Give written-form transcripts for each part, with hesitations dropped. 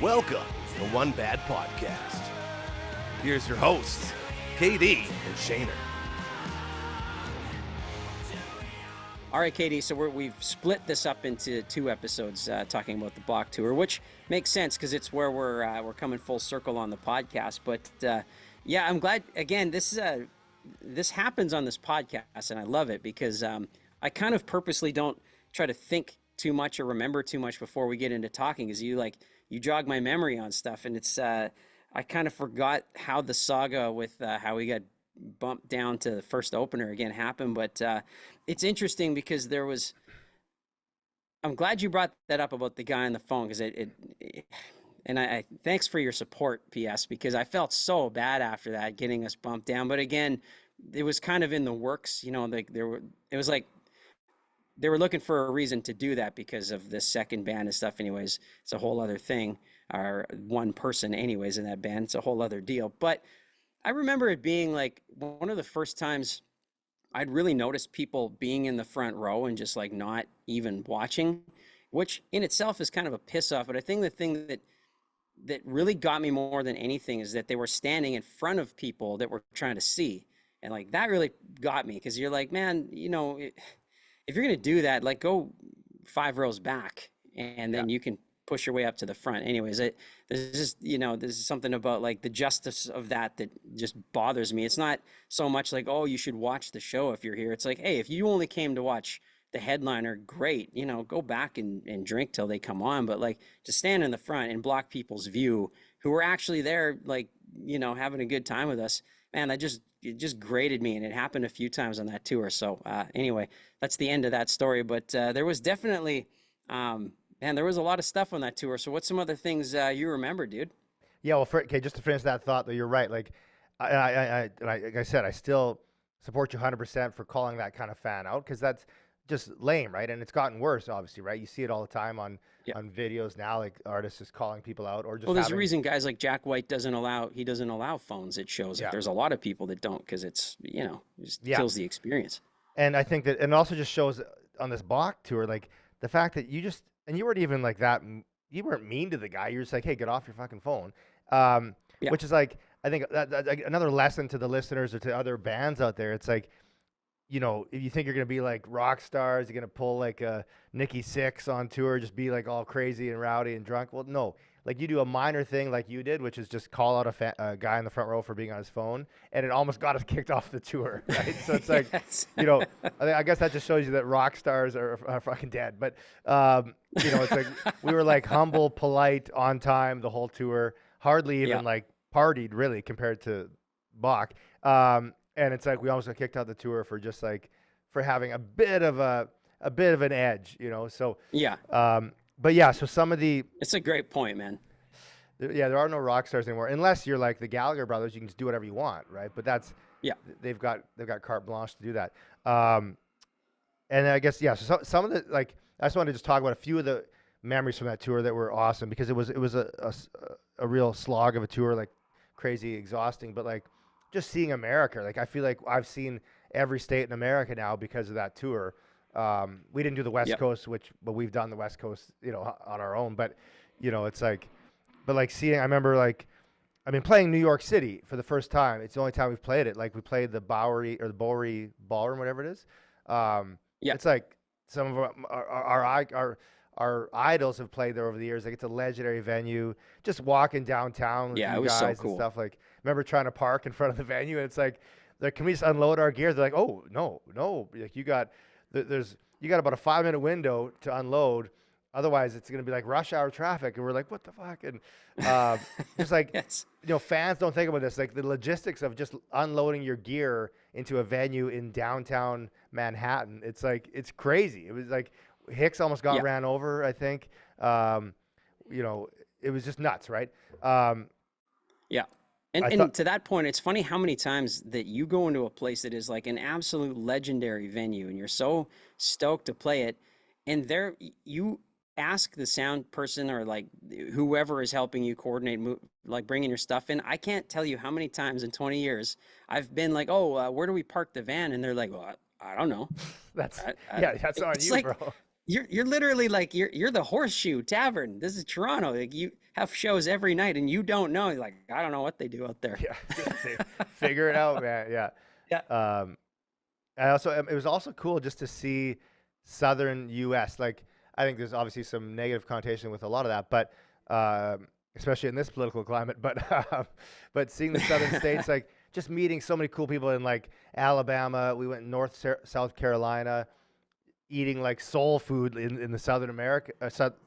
Welcome to One Bad Podcast. Here's your hosts, KD and Shaner. All right, KD, so we've split this up into two episodes talking about the Bach Tour, which makes sense because it's where we're coming full circle on the podcast. But yeah, I'm glad, again, this happens on this podcast, and I love it because I kind of purposely don't try to think too much or remember too much before we get into talking, because you jog my memory on stuff, and it's I kind of forgot how the saga with how we got bumped down to the first opener again happened. But it's interesting because I'm glad you brought that up about the guy on the phone, because and I thanks for your support, PS, because I felt so bad after that, getting us bumped down. But again, it was kind of in the works, like it was like they were looking for a reason to do that because of the second band and stuff. Anyways, it's a whole other thing, or one person anyways in that band. It's a whole other deal. But I remember it being like one of the first times I'd really noticed people being in the front row and just like not even watching, which in itself is kind of a piss off. But I think the thing that really got me more than anything is that they were standing in front of people that were trying to see. And like that really got me, because you're like, man, if you're going to do that, like go 5 rows back, and then you can push your way up to the front. Anyways, there's something about like the justice of that just bothers me. It's not so much like, oh, you should watch the show if you're here. It's like, hey, if you only came to watch the headliner, great, go back and drink till they come on. But like to stand in the front and block people's view who were actually there, like, having a good time with us, man, it just grated me. And it happened a few times on that tour. So anyway, that's the end of that story. But there was definitely, there was a lot of stuff on that tour. So what's some other things you remember, dude? Yeah, well, okay, just to finish that thought, though, you're right. Like, like I said, I still support you 100% for calling that kind of fan out, because that's just lame, right? And it's gotten worse, obviously, right? You see it all the time on videos now, like artists just calling people out, or just. Well, there's a reason guys like Jack White doesn't allow phones. It shows that there's a lot of people that don't, because it's just kills the experience. And I think that, and it also just shows on this Bach tour, like the fact that you weren't even like that. You weren't mean to the guy. You're just like, hey, get off your fucking phone. Which is like, I think that another lesson to the listeners or to other bands out there. It's like, if you think you're going to be like rock stars, you're going to pull like a Nikki Sixx on tour, just be like all crazy and rowdy and drunk. Well, no, like you do a minor thing like you did, which is just call out a guy in the front row for being on his phone, and it almost got us kicked off the tour, right? So it's like, I guess that just shows you that rock stars are fucking dead. But, it's like we were like humble, polite, on time the whole tour, hardly even like partied really compared to Bach. And it's like we almost got kicked out the tour for just like for having a bit of an edge, So but yeah, so some of the. It's a great point, man. There are no rock stars anymore, unless you're like the Gallagher brothers. You can just do whatever you want, right? But that's they've got carte blanche to do that. And I guess So some of the, like, I just wanted to just talk about a few of the memories from that tour that were awesome, because it was a real slog of a tour, like crazy exhausting, but like. Just seeing America, like I feel like I've seen every state in America now because of that tour. We didn't do the West Coast, but we've done the West Coast, on our own. But it's like, seeing. I remember playing New York City for the first time. It's the only time we've played it. Like we played the Bowery or the Bowery Ballroom, whatever it is. It's like some of our idols have played there over the years. Like it's a legendary venue. Just walking downtown with you it was guys so cool. And stuff. Like remember trying to park in front of the venue, and it's like, can we just unload our gear? They're like, oh no, like you got about a 5-minute window to unload. Otherwise, it's going to be like rush hour traffic. And we're like, what the fuck? And just like, fans don't think about this. Like the logistics of just unloading your gear into a venue in downtown Manhattan. It's like, it's crazy. It was like Hicks almost got ran over, I think. It was just nuts, right? And to that point, it's funny how many times that you go into a place that is like an absolute legendary venue and you're so stoked to play it, and there you ask the sound person or like whoever is helping you coordinate, like bringing your stuff in. I can't tell you how many times in 20 years I've been like, where do we park the van? And they're like, well, I don't know. That's on you, like, bro. you're literally like you're the Horseshoe Tavern. This is Toronto. Like you have shows every night and you don't know. You're like, I don't know what they do out there. Yeah, figure it out, man. Yeah. Yeah. Um, I also it was also cool just to see southern U.S. Like I think there's obviously some negative connotation with a lot of that, but especially in this political climate. But seeing the southern states, like just meeting so many cool people in like Alabama. We went South Carolina, eating like soul food in the southern America,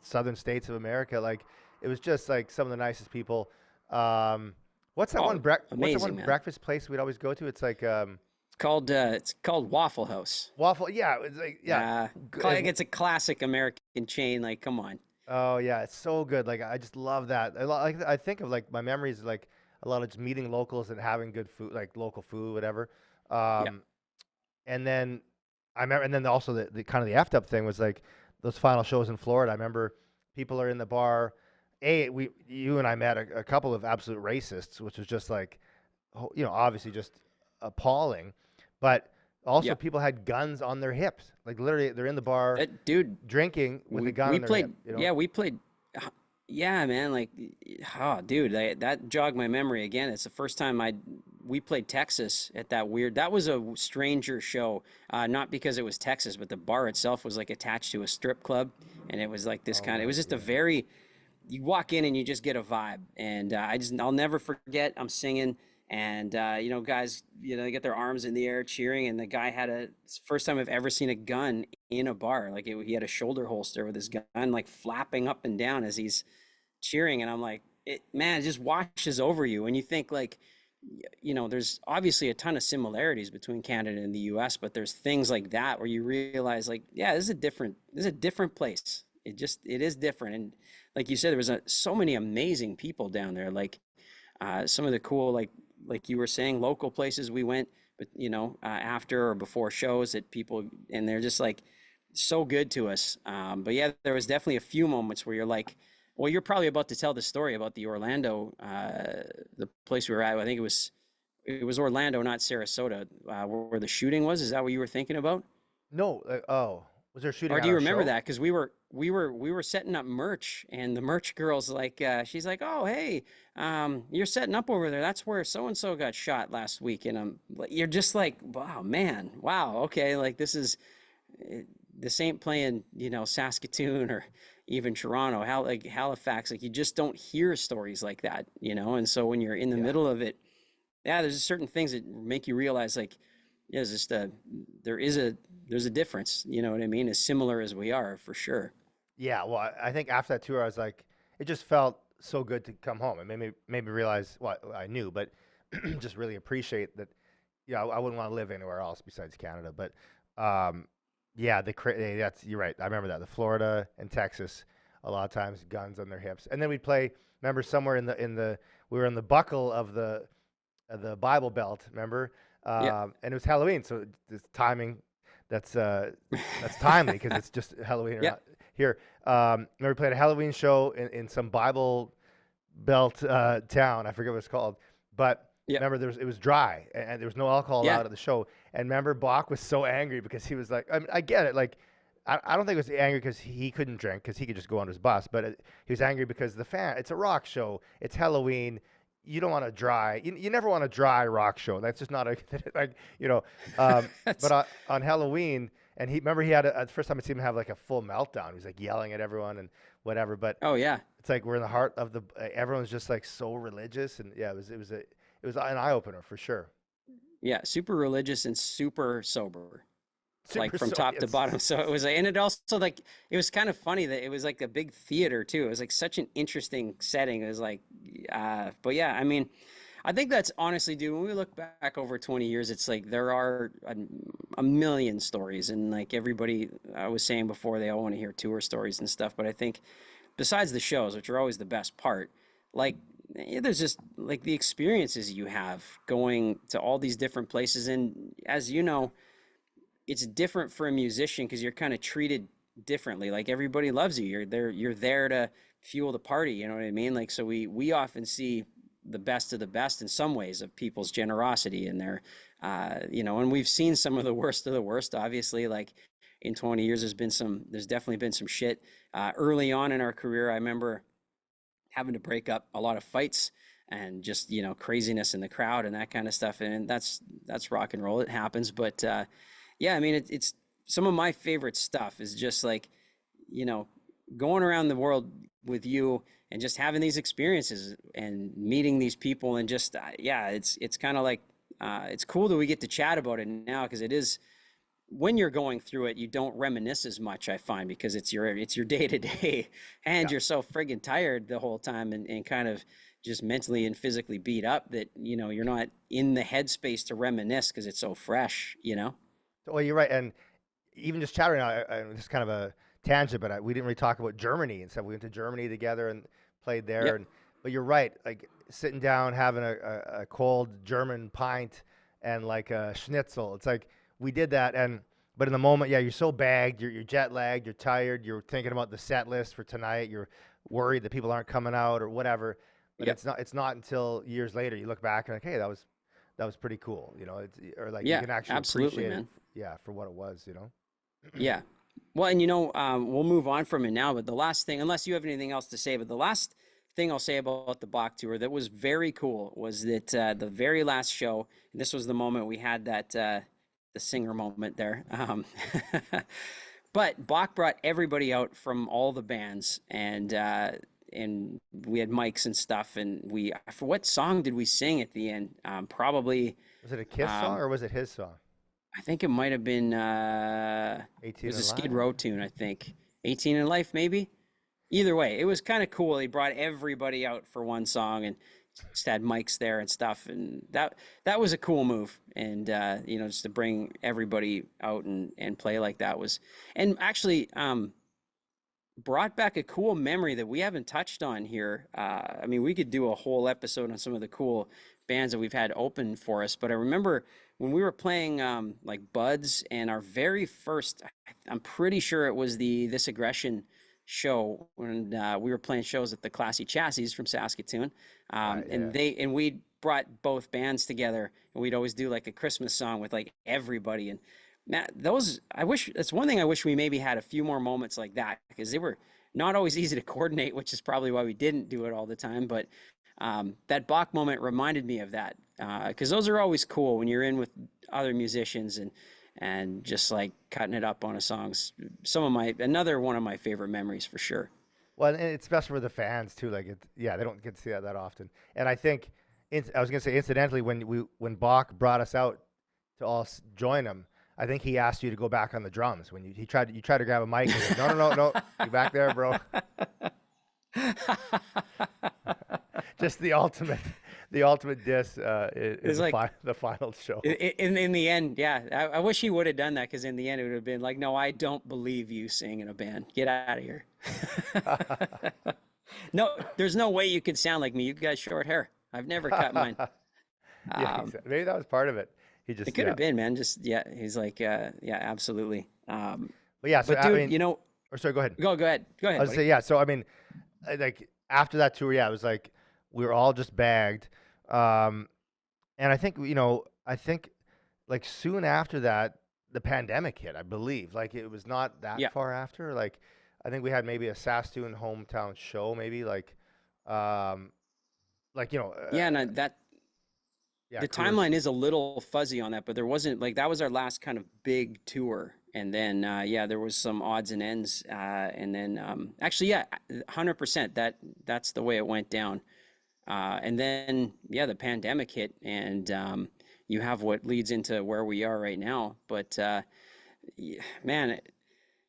southern states of America. Like it was just like some of the nicest people. What's that Oh, one? What's that amazing, one man. breakfast place we'd always go to? It's like It's called Waffle House. waffle. Yeah, it's like yeah. Like it's a classic American chain. Like, come on. Oh yeah, it's so good. Like I just love that. I think of like my memories like a lot of just meeting locals and having good food, like local food, whatever. Yeah. Um, and then I remember, and then also the kind of the effed up thing was like those final shows in Florida. I remember people are in the bar. You and I met a couple of absolute racists, which was just like, obviously just appalling. But also Yeah. people had guns on their hips, like literally they're in the bar Dude, drinking with a gun we on their played. hip. Yeah, we played. Yeah, man. Like, oh, dude, that jogged my memory again. It's the first time we played Texas at that weird. That was a stranger show. Not because it was Texas, but the bar itself was like attached to a strip club, and it was like this Oh kind of. It my was just a god. very. You walk in and you just get a vibe, and I'll never forget. I'm singing, and guys, they get their arms in the air cheering, and the guy it's the first time I've ever seen a gun in a bar. Like he had a shoulder holster with his gun, like flapping up and down as he's cheering, and I'm like, it just washes over you, and you think like, there's obviously a ton of similarities between Canada and the U.S., but there's things like that where you realize, like, yeah, this is a different place. It is different, and like you said, there was so many amazing people down there, like some of the cool, like you were saying, local places we went, but after or before shows that people, and they're just like so good to us. But yeah, there was definitely a few moments where you're like, well, you're probably about to tell the story about the Orlando, the place we were at. I think it was Orlando, not Sarasota, where the shooting was. Is that what you were thinking about? No, was there shooting Or at do you our remember show? that? Because we were setting up merch, and the merch girl's like, she's like, oh hey, you're setting up over there. That's where so and so got shot last week, and you're just like, wow, man, wow, okay, like this ain't playing, Saskatoon or even Toronto, like Halifax. Like you just don't hear stories like that, And so when you're in the Yeah. middle of it, yeah, there's just certain things that make you realize, like, yeah, it's just there is a there's a difference. You know what I mean? As similar as we are, for sure. Yeah, well, I think after that tour, I was like, it just felt so good to come home. It made me realize what I knew, but just really appreciate that. Yeah, I wouldn't want to live anywhere else besides Canada. But yeah, that's you're right. I remember that the Florida and Texas, a lot of times guns on their hips, and then we'd play. Remember somewhere in the we were in the buckle of the Bible Belt. Remember, Yeah, and it was Halloween, so this timing that's that's timely because it's just Halloween yeah, here. We played a Halloween show in some Bible Belt town. I forget what it's called, but yeah, remember it was dry and there was no alcohol yeah. allowed at the show. And remember Bach was so angry because he was like, I mean, I get it, like. I don't think it was angry because he couldn't drink because he could just go on his bus, but he was angry because it's a rock show. It's Halloween. You don't want to dry. You never want a dry rock show. That's just not a like But That's on Halloween, and he had the first time I seen him have like a full meltdown. He was like yelling at everyone and whatever. But oh yeah, it's like we're in the heart of everyone's just like so religious, and yeah, it was an eye opener for sure. yeah. Super religious and super sober, like Super from so top to yes. bottom. So it was, and it also like it was kind of funny that it was like a big theater too. It was like such an interesting setting. It was like, but yeah, I mean, I think that's honestly, dude, when we look back over 20 years, it's like there are a million stories, and like everybody, I was saying before, they all want to hear tour stories and stuff. But I think besides the shows, which are always the best part, like there's just like the experiences you have going to all these different places, and as you know, it's different for a musician because you're kind of treated differently. Like everybody loves you. You're there to fuel the party. You know what I mean? Like so we often see the best of the best in some ways of people's generosity and their and we've seen some of the worst, obviously, like in 20 years. There's definitely been some shit. Early on in our career, I remember having to break up a lot of fights and just, craziness in the crowd and that kind of stuff. And that's rock and roll. It happens. But yeah, I mean, it's some of my favorite stuff is just like, you know, going around the world with you and just having these experiences and meeting these people and just, yeah, it's kind of like, it's cool that we get to chat about it now because it is when you're going through it, you don't reminisce as much, I find, because it's your day to day and Yeah. you're so friggin' tired the whole time and kind of just mentally and physically beat up that, you're not in the headspace to reminisce because it's so fresh. Well, you're right, and even just chatting, this is kind of a tangent, but we didn't really talk about Germany and stuff. We went to Germany together and played there, Yep. and but you're right, like sitting down having a cold German pint and like a schnitzel. It's like we did that, and but in the moment, yeah, you're so bagged, you're jet lagged, you're tired, you're thinking about the set list for tonight, you're worried that people aren't coming out or whatever. But Yep. it's not until years later you look back and like, hey, that was pretty cool, or like you Yeah, can actually absolutely, appreciate it, man. yeah, for what it was. Yeah. Well, and we'll move on from it now, but the last thing, unless you have anything else to say, but the last thing I'll say about the Bach tour that was very cool was that the very last show, and this was the moment we had that the singer moment there. But Bach brought everybody out from all the bands, and we had mics and stuff, and for what song did we sing at the end? Probably Was it a Kiss song um, or was it his song? I think it might have been it 18 was a and Skid Live? Row tune, I think. 18 in Life, maybe. Either way, it was kind of cool. He brought everybody out for one song and just had mics there and stuff, and that was a cool move. And just to bring everybody out and play like that was, and actually brought back a cool memory that we haven't touched on here. I mean, we could do a whole episode on some of the cool bands that we've had open for us, but I remember when we were playing like Buds and our very first, I'm pretty sure it was the This Aggression show when we were playing shows at the Classy Chassis from Saskatoon. Right, yeah. And we brought both bands together and we'd always do like a Christmas song with like everybody. And Matt, that's one thing I wish we maybe had a few more moments like that because they were not always easy to coordinate, which is probably why we didn't do it all the time. But that Bach moment reminded me of that because those are always cool when you're in with other musicians and just like cutting it up on a song. Another one of my favorite memories for sure. Well, and it's special for the fans too. Like, yeah, they don't get to see that often. And I think, I was gonna say, incidentally, when Bach brought us out to all join him, I think he asked you to go back on the drums when you tried to grab a mic. And he said, no, no, no, no, you back there, bro. Just the ultimate diss is like the final show. in the end, yeah, I wish he would have done that because in the end it would have been like, no, I don't believe you sing in a band. Get out of here. No, there's no way you could sound like me. You got short hair. I've never cut mine. Yeah, maybe that was part of it. He just It could have been, man. Just yeah, he's like, yeah, absolutely. But yeah, so But I dude, mean, or sorry, go ahead. go ahead, I was buddy. say yeah. So I mean, like after that tour, yeah, it was like we were all just bagged, and I think I think like soon after that, the pandemic hit. I believe like it was not that Yeah, far after. Like I think we had maybe a Saskatoon hometown show, maybe um, like yeah, and that yeah, the Coors. timeline is a little fuzzy on that, but there wasn't like that was our last kind of big tour, and then yeah, there was some odds and ends, and then actually, yeah, 100% that's the way it went down, and then yeah, the pandemic hit, and you have what leads into where we are right now. But yeah, man,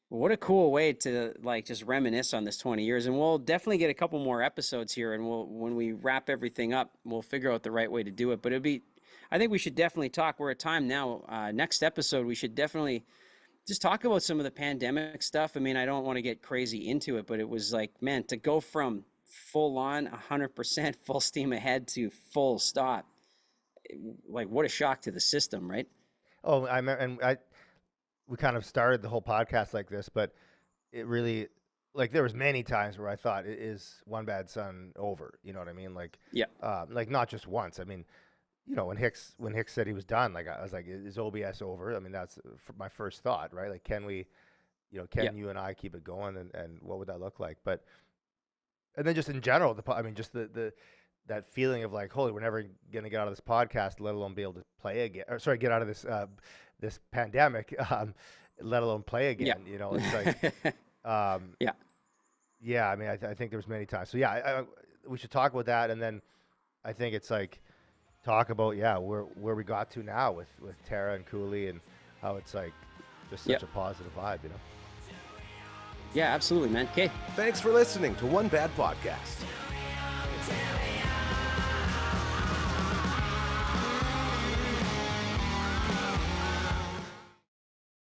what a cool way to like just reminisce on this 20 years. And we'll definitely get a couple more episodes here and when we wrap everything up, we'll figure out the right way to do it. But I think we should definitely talk. We're at time now. Next episode, we should definitely just talk about some of the pandemic stuff. I mean, I don't want to get crazy into it, but it was like, man, to go from full on 100% full steam ahead to full stop, like what a shock to the system, right? Oh, I remember, and we kind of started the whole podcast like this, but it really like there was many times where I thought is One Bad Son over? You know what I mean? Yeah. Like not just once. I mean, you know, when Hicks said he was done, like I was like, is OBS over? I mean, that's my first thought, right? Like, can we, you know, can you and I keep it going, and what would that look like? But and then just in general, I mean, just the that feeling of like, holy, we're never gonna get out of this podcast, let alone be able to play again. Or sorry, get out of this this pandemic, let alone play again. You know, it's like, yeah. I mean, I think there was many times. So yeah, we should talk about that, and then I think it's like talk about where we got to now with Tara and Cooley, and how it's like just such a positive vibe, you know. Yeah, absolutely, man. Okay. Thanks for listening to One Bad Podcast.